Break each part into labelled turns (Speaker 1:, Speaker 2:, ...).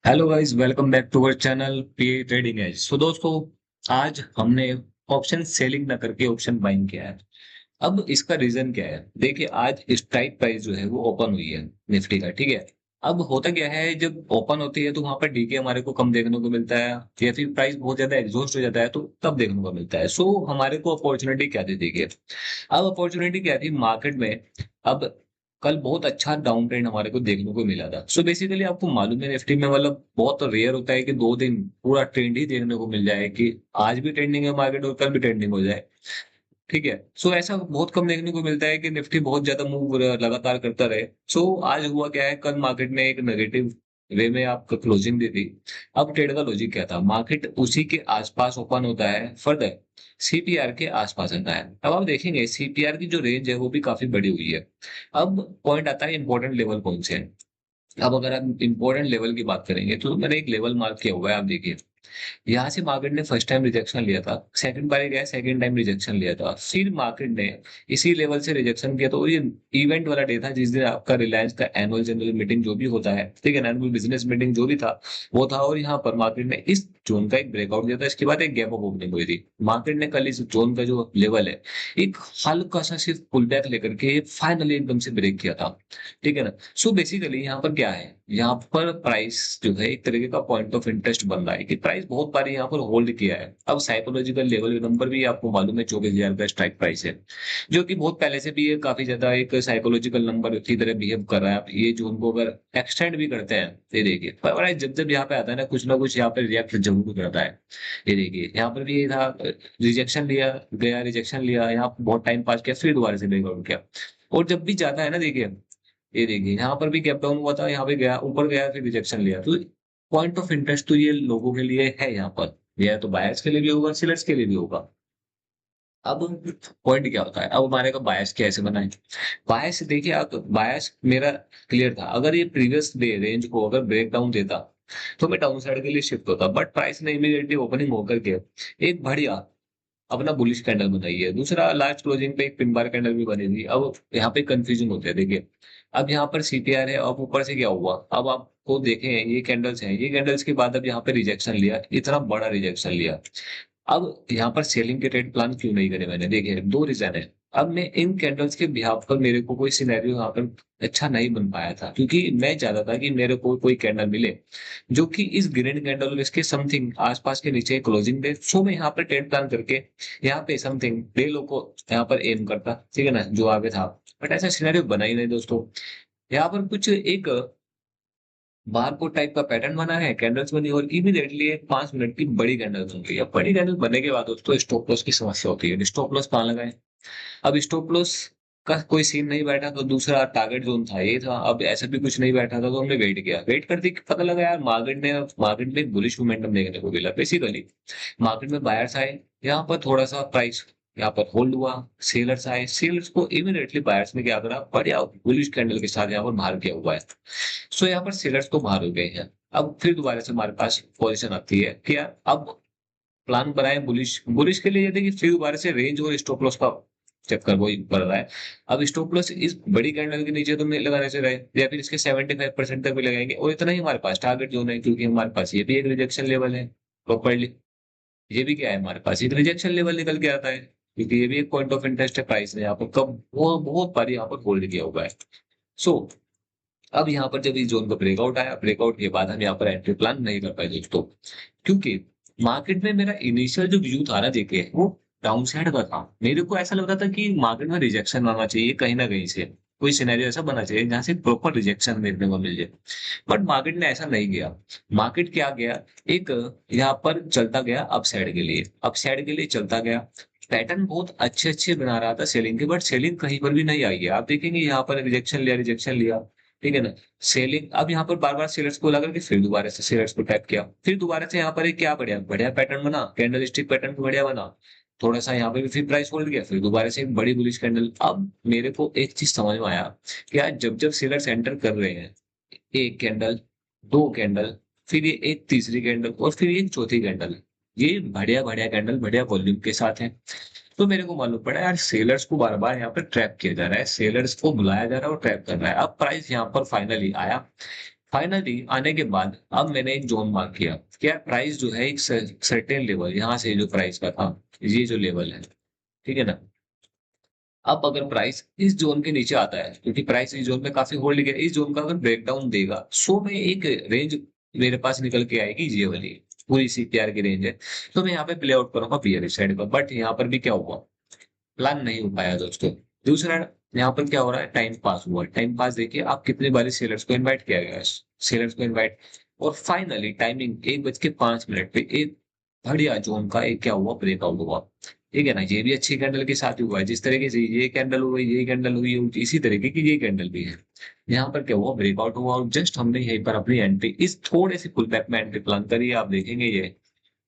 Speaker 1: Hello guys, welcome back to our channel PA trading edge. So दोस्तों, आज हमने option selling ना करके ऑप्शन बाइंग किया है। अब इसका रीजन क्या है? देखिए, आज स्ट्राइक प्राइस जो है वो ओपन हुई है निफ्टी का, ठीक है। अब होता क्या है, जब ओपन होती है तो वहां पर डीके हमारे को कम देखने को मिलता है, या फिर प्राइस बहुत ज्यादा एग्जॉस्ट हो जाता है तो तब देखने को मिलता है। सो हमारे को अपॉर्चुनिटी क्या दी देखिए। अब अपॉर्चुनिटी क्या थी मार्केट में? अब कल बहुत अच्छा डाउन ट्रेंड हमारे को देखने को मिला था। सो बेसिकली आपको मालूम है, निफ्टी में मतलब बहुत रेयर होता है कि 2 दिन पूरा ट्रेंड ही देखने को मिल जाए, कि आज भी ट्रेंडिंग है मार्केट और कल भी ट्रेंडिंग हो जाए। ठीक है। सो ऐसा बहुत कम देखने को मिलता है कि निफ्टी बहुत ज्यादा मूव लगातार करता रहे। सो आज हुआ क्या है, कल मार्केट ने एक नेगेटिव वे में आपको क्लोजिंग दी थी। अब ट्रेड का लॉजिक क्या था? मार्केट उसी के आसपास ओपन होता है, फर्दर सीपीआर के आसपास आता है। अब आप देखेंगे सीपीआर की जो रेंज है वो भी काफी बड़ी हुई है। अब पॉइंट आता है इंपॉर्टेंट लेवल कौन से हैं। अब अगर आप इंपॉर्टेंट लेवल की बात करेंगे तो मैंने एक लेवल मार्क किया हुआ है, आप देखिए। यहाँ से मार्केट ने फर्स्ट टाइम रिजेक्शन लिया था, सेकंड बार गया, सेकंड टाइम रिजेक्शन लिया था, फिर मार्केट ने इसी लेवल से रिजेक्शन किया। तो ये इवेंट वाला डे था जिस दिन आपका रिलायंस का एनुअल जनरल मीटिंग जो भी होता है, ठीक है, एनुअल बिजनेस मीटिंग जो भी था वो था। और यहाँ पर मार्केट ने इस जोन का एक ब्रेकआउट दिया था, इसके बाद एक गैप अप ओपनिंग हुई थी। मार्केट ने कल इस जोन का जो लेवल है, एक हल्का सा सिर्फ पुल बैक लेकर के फाइनली एकदम से ब्रेक किया था, ठीक है ना। सो बेसिकली यहाँ पर क्या है, यहाँ पर प्राइस जो है एक तरीके का पॉइंट ऑफ इंटरेस्ट बन रहा है कि प्राइस बहुत बार यहाँ पर होल्ड किया है। अब साइकोलॉजिकल लेवल नंबर भी आपको मालूम है, 24,000 का स्ट्राइक प्राइस है, जो कि बहुत पहले से भी ये काफी ज्यादा एक साइकोलॉजिकल नंबर की तरह बिहेव कर रहा है। आप ये जोन को अगर एक्सटेंड भी करते हैं, ये देखिए, पर प्राइस जब जब यहाँ पे आता है ना कुछ यहाँ पे रिएक्ट जरूर करता है। ये देखिए, यहाँ पर भी ये था, रिजेक्शन लिया गया, रिजेक्शन लिया, यहाँ पे बहुत टाइम पास किया, फिर दोबारा से ब्रेकआउट किया। और जब भी जाता है ना, देखिए, ये देखिए यहाँ पर भी गैप डाउन हुआ था, यहाँ पे गया, ऊपर गया, फिर रिजेक्शन लिया। तो पॉइंट ऑफ इंटरेस्ट तो ये लोगों के लिए है यहाँ पर, या तो बायर्स के लिए भी होगा, सेलर्स के लिए भी होगा। अब पॉइंट क्या होता है, अब हमारे को बायस कैसे बनाए? बायस देखिए, अब बायस मेरा क्लियर था। अगर ये प्रीवियस डे रेंज को अगर ब्रेक डाउन देता तो मैं डाउन साइड के लिए शिफ्ट होता, बट प्राइस ने इमीडिएटली ओपनिंग होकर के एक बढ़िया अपना बुलिश कैंडल बनाई है। दूसरा, लास्ट क्लोजिंग पे एक पिन बार कैंडल भी बनी थी। अब यहाँ पे कंफ्यूजन होते हैं, देखिए। अब यहाँ पर सीपीआर है, अब ऊपर से क्या हुआ, अब आपको देखें ये कैंडल्स हैं, ये कैंडल्स के बाद अब यहाँ पे रिजेक्शन लिया, इतना बड़ा रिजेक्शन लिया। अब यहाँ पर सेलिंग के ट्रेड प्लान क्यों नहीं करे मैंने? देखिए, दो रीजन है। अब मैं इन कैंडल्स के बिहाफ पर मेरे को कोई सिनेरियो यहाँ पर अच्छा नहीं बन पाया था, क्योंकि मैं चाहता था कि मेरे को कोई कैंडल मिले जो कि इस ग्रीन कैंडल और इसके समथिंग आसपास के नीचे क्लोजिंग दे। सो मैं यहाँ पर ट्रेड प्लान करके यहाँ पे समथिंग डे लो को यहाँ पर एम करता, ठीक है ना, जो आगे था। बट ऐसा सिनेरियो बना ही नहीं दोस्तों। यहाँ पर कुछ एक बारकोड टाइप का पैटर्न बना है, कैंडल्स बनी, और इमीडिएटली एक 5 मिनट की बड़ी कैंडल बन गई। अब बड़ी कैंडल बनने के बाद दोस्तों स्टॉप लॉस की समस्या होती है। स्टॉप लॉस कहाँ लगाए? अब स्टॉप लॉस का कोई सीन नहीं बैठा तो दूसरा टारगेट जोन था, ये था। अब ऐसा भी कुछ नहीं बैठा था तो हमने वेट किया, वेट करते पता लगा यार मार्केट में बुलिश मोमेंटम देखने को मिला। बेसिकली मार्केट में बायर्स आए, यहाँ पर थोड़ा सा प्राइस यहाँ पर होल्ड हुआ, सेलर्स आए, सेलर्स को इमीडिएटली बायर्स ने क्या करा, बढ़िया बुलिश कैंडल के साथ यहाँ पर बाहर किया हुआ है। सो यहाँ पर सेलर्स तो बाहर हो गए हैं। अब फिर दोबारा से हमारे पास पोजीशन आती है कि यार अब प्लान बनाए बुलिश, बुलिश के लिए ये देखिए, फिर दोबारा से रेंज और स्टॉप लॉस का चक्कर वही कर रहा है। अब स्टॉप लॉस इस बड़ी कैंडल के नीचे तो नहीं लगाने से रहे, या फिर इसके 75% तक भी लगाएंगे, और इतना ही हमारे पास टारगेट जोन है, क्योंकि हमारे पास ये भी एक रिजेक्शन लेवल है प्रॉपरली। ये भी क्या है, हमारे पास एक रिजेक्शन लेवल निकल के आता है, क्योंकि ये भी एक पॉइंट ऑफ इंटरेस्ट है। प्राइस ने यहाँ पर कब वो बहुत बार यहाँ पर होल्ड किया हुआ है। सो अब यहाँ पर जब इस जोन का ब्रेकआउट आया, ब्रेकआउट के बाद हम यहाँ पर एंट्री प्लान नहीं कर पाए दोस्तों, क्योंकि मार्केट में मेरा इनिशियल जो व्यू था ना, देखिए, वो डाउन साइड का था। मेरे को ऐसा लग रहा था कि मार्केट में रिजेक्शन आना चाहिए कहीं ना कहीं से, कोई सिनेरियो ऐसा बना चाहिए जहां से प्रॉपर रिजेक्शन देखने को मिल जाए। बट मार्केट ने ऐसा नहीं किया। मार्केट क्या गया, एक यहाँ पर चलता गया अप साइड के लिए, अप साइड के लिए चलता गया। पैटर्न बहुत अच्छे अच्छे बना रहा था सेलिंग के, बट सेलिंग कहीं पर भी नहीं आई है। आप देखेंगे यहाँ पर रिजेक्शन लिया, रिजेक्शन लिया, ठीक है ना। सेलिंग अब यहाँ पर बार बार सेलर्स को लगा, कि फिर दोबारा से सेलर्स को टैप किया, फिर दोबारा से यहाँ पर एक क्या बढ़िया बढ़िया पैटर्न बना, कैंडल स्टिक पैटर्न बढ़िया बना। थोड़ा सा यहाँ पे भी फिर प्राइस होल्ड गया, फिर दोबारा से एक बड़ी बुलिश कैंडल। अब मेरे को एक चीज समझ में आया कि यार जब जब सेलर्स एंटर कर रहे हैं, एक कैंडल, दो कैंडल, फिर ये एक तीसरी कैंडल, और फिर एक चौथी कैंडल, ये बढ़िया बढ़िया कैंडल बढ़िया वॉल्यूम के साथ है। तो मेरे को मालूम पड़ा यार, सेलर्स को बार बार यहाँ पर ट्रैप किया जा रहा है, सेलर्स को बुलाया जा रहा है और ट्रैप कर रहा है। अब प्राइस यहाँ पर फाइनली आया, फाइनली आने के बाद अब मैंने एक जोन मार्क किया क्या प्राइस जो है एक सर्टेन लेवल यहाँ से जो प्राइस का था ये जो लेवल है, ठीक है ना। अब अगर प्राइस इस जोन के नीचे आता है क्योंकि प्राइस इस जोन में काफी होल्ड किया इस जोन का अगर ब्रेकडाउन देगा सो मैं एक रेंज मेरे पास निकल के आएगी ये वाली पूरी सीपीआर की रेंज है। तो मैं यहाँ पे प्ले आउट करूंगा बियरिश साइड पर, बट यहाँ पर भी क्या हुआ प्लान नहीं हो पाया दोस्तों। दूसरा यहाँ पर क्या हो रहा है टाइम पास हुआ। टाइम पास देखिए आप कितने बारी सेलर्स को इनवाइट किया गया है, सेलर्स को इनवाइट। और फाइनली टाइमिंग 1:05 पे एक बढ़िया जोन का एक क्या हुआ ब्रेकआउट हुआ, ठीक है ना। ये भी अच्छी कैंडल के साथ ही हुआ है जिस तरीके से ये कैंडल हुई ये कैंडल हुई इसी तरीके की ये कैंडल भी है। यहाँ पर क्या हुआ ब्रेकआउट हुआ और जस्ट हमने यहीं पर अपनी एंट्री इस थोड़े से पुल बैक में एंट्री प्लान करी है, आप देखेंगे ये।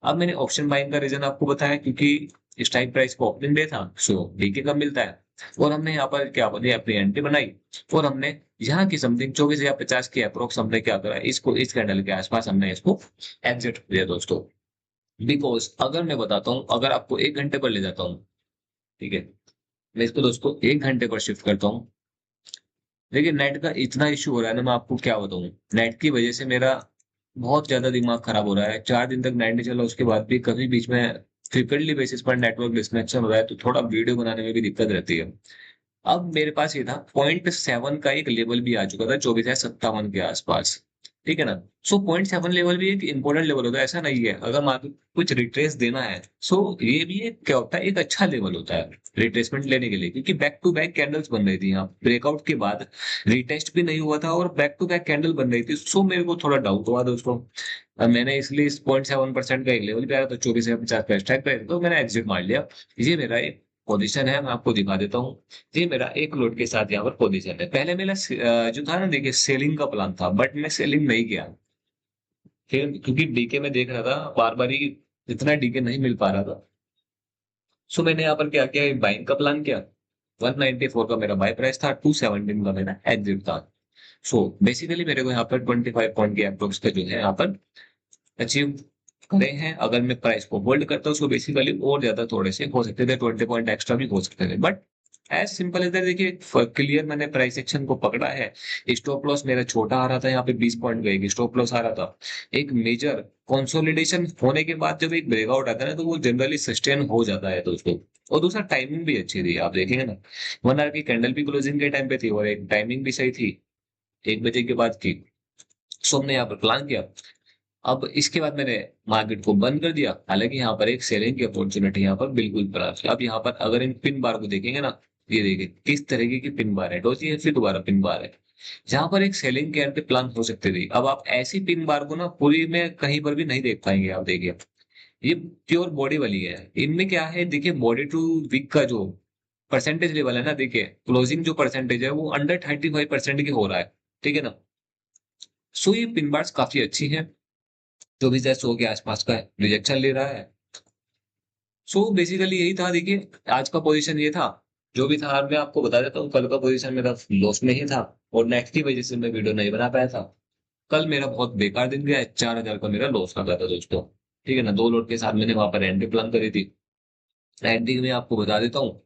Speaker 1: अब मैंने ऑप्शन बाइंग का रीजन आपको बताया क्योंकि स्ट्राइक प्राइस को ओपनिंग डे था सो डीके कब मिलता है। और हमने यहाँ पर क्या बनी अपनी एंट्री बनाई और हमने यहाँ की समथिंग 24,050 की अप्रोक्स हमने क्या करा इसको इस कैंडल के आसपास हमने इसको एग्जिट दिया दोस्तों। बिकॉज अगर मैं बताता हूँ अगर आपको 1 घंटे पर ले जाता हूँ, ठीक है, मैं इसको दोस्तों 1 घंटे पर शिफ्ट करता हूँ। देखिए नेट का इतना इश्यू हो रहा है ना मैं आपको क्या बताऊँ। नेट की वजह से मेरा बहुत ज्यादा दिमाग खराब हो रहा है। 4 दिन तक नेट नहीं चला उसके बाद भी कभी बीच में फ्रिक्वेंटली बेसिस पर नेटवर्क डिस्कनेक्शन हो रहा है तो थोड़ा वीडियो बनाने में भी दिक्कत रहती है। अब मेरे पास ये था 0.7 का एक लेवल भी आ चुका था 24,57 के आसपास, ठीक है ना। सो 0.7 लेवल भी एक इंपॉर्टेंट लेवल होता है ऐसा नहीं है अगर मार्केट कुछ रिट्रेस देना है। सो ये भी एक क्या होता है एक अच्छा लेवल होता है रिट्रेसमेंट लेने के लिए क्योंकि बैक टू बैक कैंडल्स बन रही थी यहाँ ब्रेकआउट के बाद रिटेस्ट भी नहीं हुआ था और बैक टू बैक कैंडल बन रही थी। सो मेरे को थोड़ा डाउट हुआ दोस्तों। मैंने इसलिए इस 0.7% का एक लेवल पे आया तो 24,50 पे स्ट्राइक पे तो मैंने एग्जिट मार लिया। ये मेरा एक पोजीशन है मैं आपको दिखा देता हूँ। ये मेरा एक लोड के साथ यहाँ पर पोजीशन है। पहले मेरा जो था ना देखिए सेलिंग का प्लान था बट मैं सेलिंग नहीं किया फिर क्योंकि डीके में देख रहा था बार बार ही इतना डीके नहीं मिल पा रहा था। सो मैंने यहाँ पर क्या किया बाइंग का प्लान किया। 194 का मेरा बाय प्राइस था 217 का मेरा एग्जिट था। सो बेसिकली मेरे को यहाँ पर 25 पॉइंट के अप्रोक्स का जो है यहाँ पर अचीव करे हैं। अगर मैं प्राइस को होल्ड करता हूँ तो बेसिकली और ज्यादा थोड़े से हो सकते थे 20 पॉइंट एक्स्ट्रा भी हो सकते थे but as simple as that देखिए क्लियर मैंने प्राइस एक्शन को पकड़ा है। स्टॉप लॉस मेरा छोटा आ रहा था यहाँ पे 20 पॉइंट का एक स्टॉप लॉस आ रहा था। एक मेजर कंसोलिडेशन होने के बाद जब एक ब्रेकआउट आता है ना तो वो जनरली सस्टेन हो जाता है दोस्तों। और दूसरा टाइमिंग भी अच्छी थी आप देखेंगे ना 1 आवर की कैंडल भी क्लोजिंग के टाइम पे थी और एक टाइमिंग भी सही थी 1 बजे के बाद की। सो हमने यहाँ पर प्लान किया। अब इसके बाद मैंने मार्केट को बंद कर दिया हालांकि यहाँ पर एक सेलिंग की अपॉर्चुनिटी यहाँ पर बिल्कुल बना थी। अब यहाँ पर अगर इन पिन बार को देखेंगे ना ये देखिए किस तरीके की पिन बार है डोजी है फिर दोबारा पिन बार है जहां पर एक सेलिंग के एंट्री प्लान हो सकते थे। अब आप ऐसी पिन बार को ना पूरी में कहीं पर भी नहीं देख पाएंगे। आप देखिए ये प्योर बॉडी वाली है इनमें क्या है देखिए बॉडी टू वीक का जो परसेंटेज लेवल है ना देखिए क्लोजिंग जो परसेंटेज है वो अंडर 35% की हो रहा है, ठीक है ना। सो ये पिन बार्स काफी अच्छी है जो भी 100 के आसपास का है रिजेक्शन ले रहा है। सो बेसिकली यही था देखिए आज का पोजीशन ये था। जो भी था आज मैं आपको बता देता हूँ कल का पोजीशन मेरा लॉस में ही था और नेट की वजह से मैं वीडियो नहीं बना पाया था। कल मेरा बहुत बेकार दिन गया 4,000 का मेरा लॉस लगा था दोस्तों, ठीक है ना। 2 लोट के साथ मैंने वहां पर एंट्री प्लान करी थी। एंट्री में आपको बता देता हूँ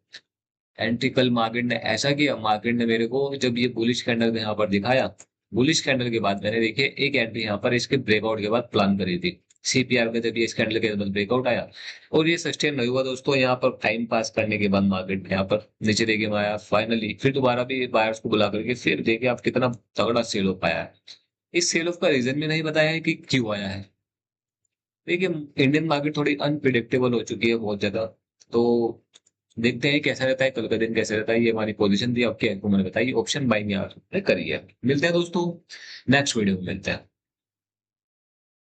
Speaker 1: एंट्री कल मार्केट ने ऐसा किया मार्केट ने मेरे को जब ये बुलिश कैंडल यहाँ पर दिखाया बुलिश कैंडल के बाद मैंने देखिए एक एंट्री यहाँ पर इसके ब्रेकआउट के बाद प्लान करी थी सीपीआर में जब ये इस कैंडल के बाद ब्रेकआउट आया और ये सस्टेन नहीं हुआ दोस्तों। यहाँ पर टाइम पास करने के बाद मार्केट में यहाँ पर नीचे देखिए आया फाइनली फिर दोबारा भी बायर्स को बुला करके फिर देखिए आप कितना तगड़ा सेल हो पाया है। इस सेल ऑफ का रीजन भी नहीं बताया है कि क्यों आया है। देखिए इंडियन मार्केट थोड़ी अनप्रिडिक्टेबल हो चुकी है बहुत ज्यादा। तो देखते हैं कैसा रहता है कल का दिन कैसा रहता है। ये हमारी पोजीशन थी आपके आपको मैंने बताई ऑप्शन बाइंग यार करिए। मिलते हैं दोस्तों नेक्स्ट वीडियो में मिलते हैं।